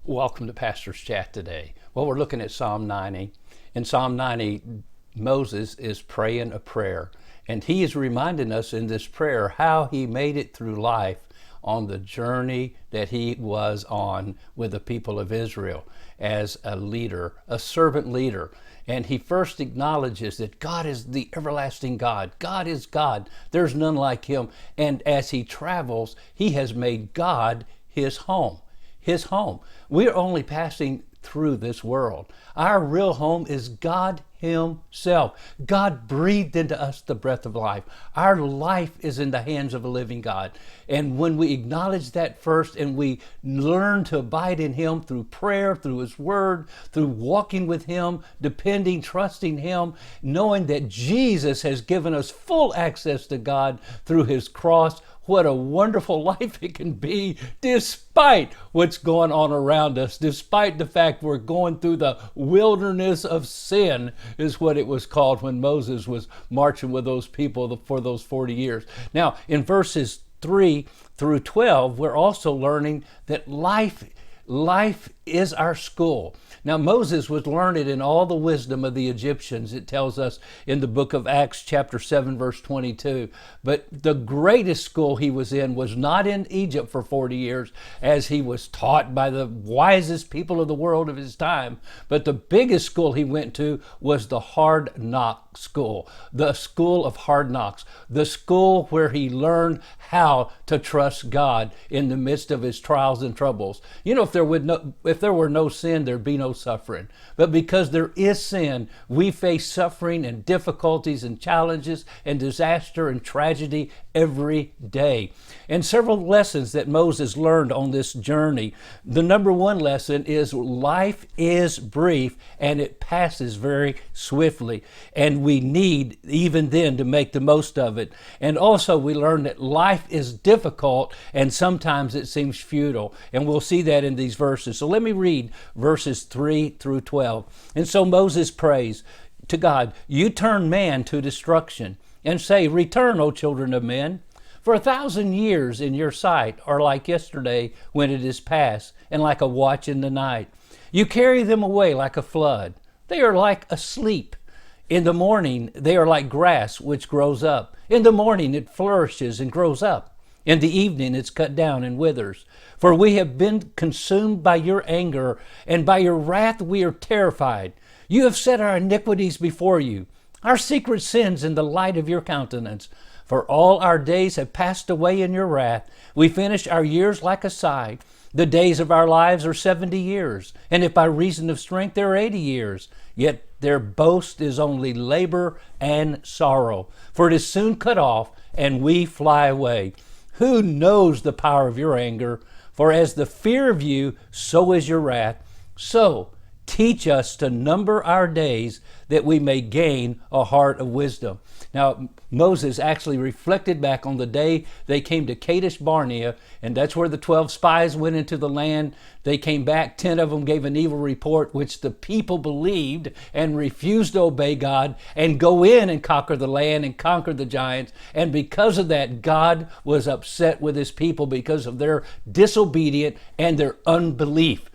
Welcome to Pastor's Chat today. Well, we're looking at Psalm 90. In Psalm 90, Moses is praying a prayer, and he is reminding us in this prayer how he made it through life on the journey that he was on with the people of Israel as a leader, a servant leader. And he first acknowledges that God is the everlasting God. God is God. There's none like him. And as he travels, he has made God his home. His home. We're only passing through this world. Our real home is God himself. God breathed into us the breath of life. Our life is in the hands of a living God. And when we acknowledge that first and we learn to abide in him through prayer, through his word, through walking with him, depending, trusting him, knowing that Jesus has given us full access to God through his cross, what a wonderful life it can be despite what's going on around us, despite the fact we're going through the wilderness of sin, is what it was called when Moses was marching with those people for those 40 years. Now, in verses 3 through 12, we're also learning that life is our school. Now, Moses was learned in all the wisdom of the Egyptians, it tells us in the book of Acts chapter 7, verse 22. But the greatest school he was in was not in Egypt for 40 years, as he was taught by the wisest people of the world of his time. But the biggest school he went to was the hard knock school, the school of hard knocks, the school where he learned how to trust God in the midst of his trials and troubles. You know, if there were no sin, there'd be no suffering. But because there is sin, we face suffering and difficulties and challenges and disaster and tragedy every day. And several lessons that Moses learned on this journey. The number one lesson is life is brief and it passes very swiftly. And we need even then to make the most of it. And also we learn that life is difficult and sometimes it seems futile. And we'll see that in these verses. So let me read verses 3 through 12. And so Moses prays to God, "You turn man to destruction and say, 'Return, O children of men. For 1,000 years in your sight are like yesterday when it is past, and like a watch in the night. You carry them away like a flood. They are like asleep. In the morning they are like grass which grows up. In the morning it flourishes and grows up. In the evening it's cut down and withers. For we have been consumed by your anger, and by your wrath we are terrified. You have set our iniquities before you, our secret sins in the light of your countenance. For all our days have passed away in your wrath. We finish our years like a sigh. The days of our lives are 70 years, and if by reason of strength they're 80 years. Yet their boast is only labor and sorrow, for it is soon cut off, and we fly away. Who knows the power of your anger? For as the fear of you, so is your wrath. So teach us to number our days, that we may gain a heart of wisdom." Now, Moses actually reflected back on the day they came to Kadesh Barnea, and that's where the 12 spies went into the land. They came back, 10 of them gave an evil report, which the people believed and refused to obey God and go in and conquer the land and conquer the giants. And because of that, God was upset with his people because of their disobedience and their unbelief.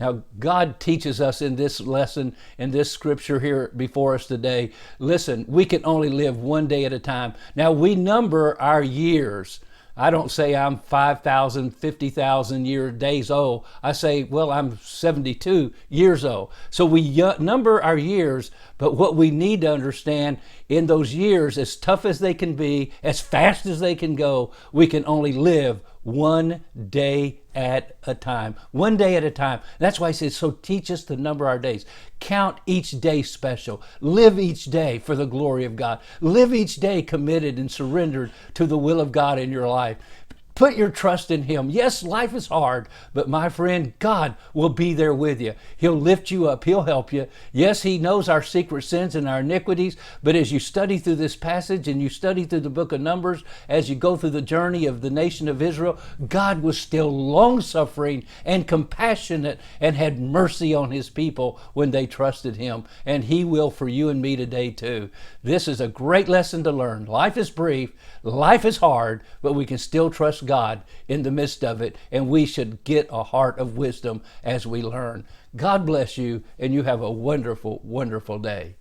Now, God teaches us in this lesson, in this scripture here before us today, listen, we can only live one day at a time. Now, we number our years. I don't say I'm 5,000, 50,000 days old. I say, well, I'm 72 years old. So we number our years, but what we need to understand in those years, as tough as they can be, as fast as they can go, we can only live one day at a time. One day at a time. That's why he says, so teach us to number our days. Count each day special. Live each day for the glory of God. Live each day committed and surrendered to the will of God in your life. Put your trust in him. Yes, life is hard, but my friend, God will be there with you. He'll lift you up. He'll help you. Yes, he knows our secret sins and our iniquities, but as you study through this passage and you study through the book of Numbers, as you go through the journey of the nation of Israel, God was still long-suffering and compassionate and had mercy on his people when they trusted him. And he will for you and me today too. This is a great lesson to learn. Life is brief, life is hard, but we can still trust God God in the midst of it, and we should get a heart of wisdom as we learn. God bless you, and you have a wonderful, wonderful day.